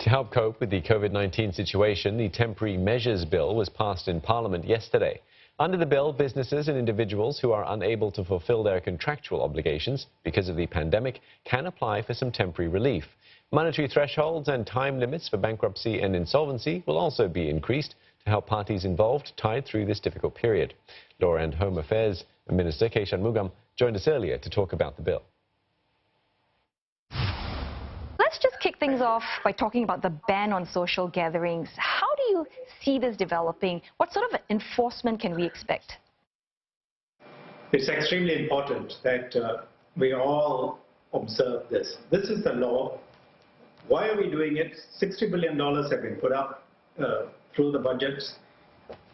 To help cope with the COVID-19 situation, the Temporary Measures Bill was passed in Parliament yesterday. Under the bill, businesses and individuals who are unable to fulfil their contractual obligations because of the pandemic can apply for some temporary relief. Monetary thresholds and time limits for bankruptcy and insolvency will also be increased to help parties involved tide through this difficult period. Law and Home Affairs Minister K Shanmugam joined us earlier to talk about the bill. Let's just kick things off by talking about the ban on social gatherings. How do you see this developing? What sort of enforcement can we expect? It's extremely important that we all observe this. This is the law. Why are we doing it? $60 billion have been put up through the budgets.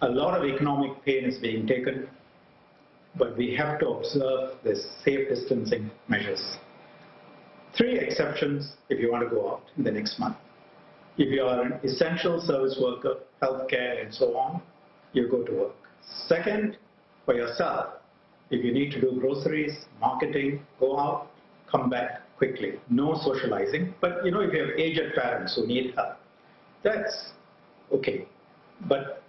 A lot of economic pain is being taken, but we have to observe this safe distancing measures. 3 exceptions if you want to go out in the next month. If you are an essential service worker, healthcare and so on, you go to work. Second, for yourself, if you need to do groceries, marketing, go out, come back quickly. No socializing. But if you have aged parents who need help, that's okay. But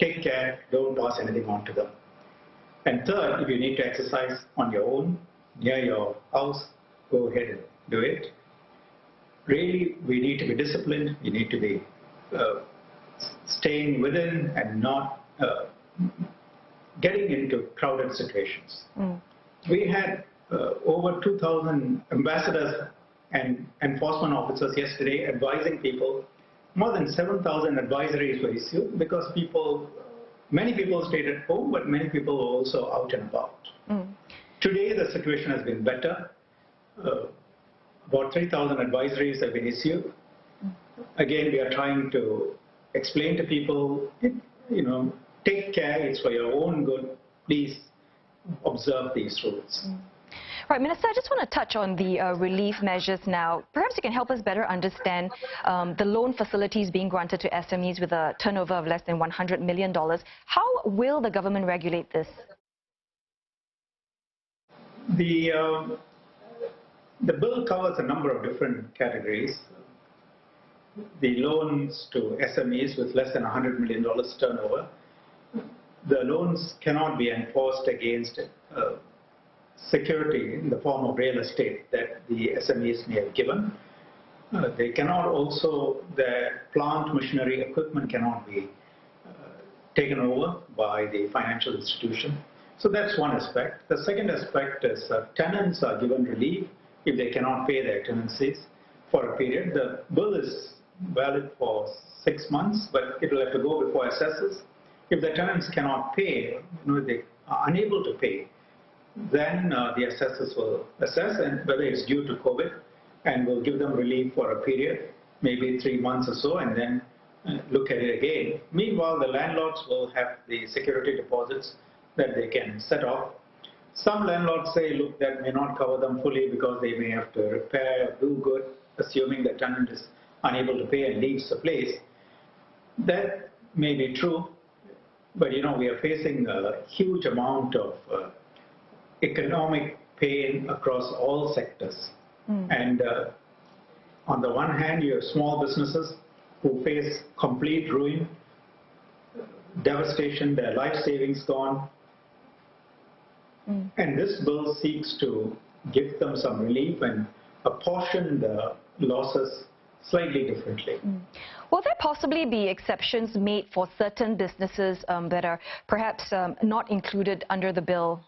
take care, don't pass anything on to them. And third, if you need to exercise on your own, near your house, go ahead and do it. Really, we need to be disciplined. We need to be staying within and not getting into crowded situations. We had over 2,000 ambassadors and enforcement officers yesterday advising people. More than 7,000 advisories were issued because many people stayed at home, but many people were also out and about. Today, the situation has been better. About 3,000 advisories have been issued. Again, we are trying to explain to people, take care, it's for your own good. Please observe these rules. Right, Minister, I just want to touch on the relief measures now. Perhaps you can help us better understand the loan facilities being granted to SMEs with a turnover of less than $100 million. How will the government regulate this? The bill covers a number of different categories. The loans to SMEs with less than $100 million turnover, the loans cannot be enforced against security in the form of real estate that the SMEs may have given. They cannot also, their plant, machinery, equipment cannot be taken over by the financial institution. So that's one aspect. The second aspect is tenants are given relief if they cannot pay their tenancies for a period. The bill is valid for 6 months, but it will have to go before assessors. If the tenants cannot pay, they are unable to pay, then the assessors will assess and whether it's due to COVID and will give them relief for a period, maybe 3 months or so, and then look at it again. Meanwhile, the landlords will have the security deposits that they can set off. Some landlords say, look, that may not cover them fully because they may have to repair or do good, assuming the tenant is unable to pay and leaves the place. That may be true, but we are facing a huge amount of economic pain across all sectors. And on the one hand, you have small businesses who face complete ruin, devastation, their life savings gone. And this bill seeks to give them some relief and apportion the losses slightly differently. Will there possibly be exceptions made for certain businesses that are perhaps not included under the bill?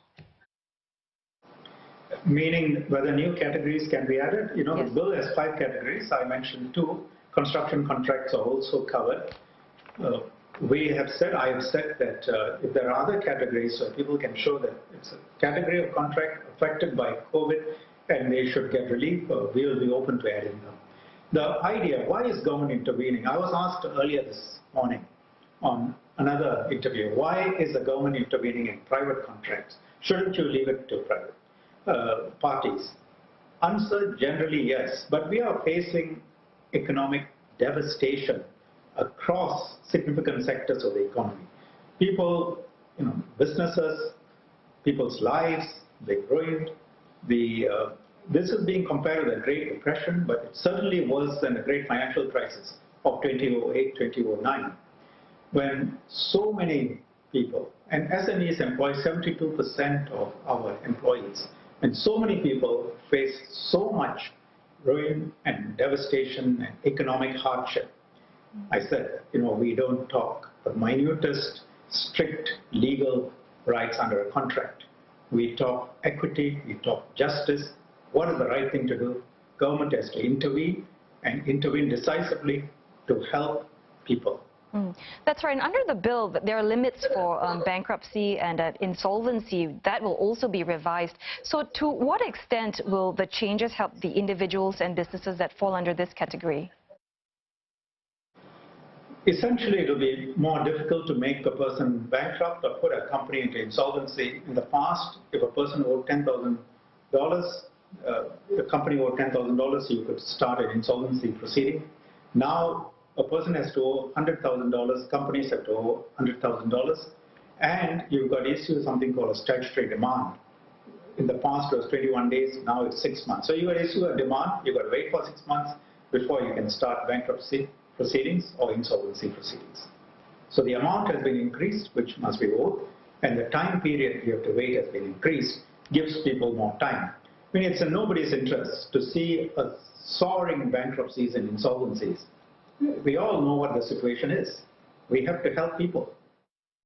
Meaning whether new categories can be added? Yes. The bill has 5 categories. I mentioned 2. Construction contracts are also covered. I have said that if there are other categories where people can show that it's a category of contract affected by COVID and they should get relief, we will be open to adding them. The idea, why is government intervening? I was asked earlier this morning on another interview, why is the government intervening in private contracts? Shouldn't you leave it to private parties? Answer, generally yes, but we are facing economic devastation across significant sectors of the economy. People, businesses, people's lives, they ruined. The this is being compared with the Great Depression, but it's certainly worse than the Great Financial Crisis of 2008, 2009, when so many people, and SMEs employ 72% of our employees, and so many people face so much ruin and devastation and economic hardship. I said, we don't talk the minutest, strict legal rights under a contract. We talk equity, we talk justice. What is the right thing to do? Government has to intervene, and intervene decisively to help people. That's right. And under the bill, there are limits for bankruptcy and insolvency. That will also be revised. So to what extent will the changes help the individuals and businesses that fall under this category? Essentially, it will be more difficult to make a person bankrupt or put a company into insolvency. In the past, if a person owed $10,000, the company owed $10,000, you could start an insolvency proceeding. Now, a person has to owe $100,000, companies have to owe $100,000, and you've got to issue something called a statutory demand. In the past, it was 21 days, now it's 6 months. So you've got to issue a demand, you've got to wait for 6 months before you can start bankruptcy proceedings or insolvency proceedings. So the amount has been increased, which must be owed, and the time period you have to wait has been increased, gives people more time. I mean, it's in nobody's interest to see a soaring bankruptcies and insolvencies. We all know what the situation is. We have to help people.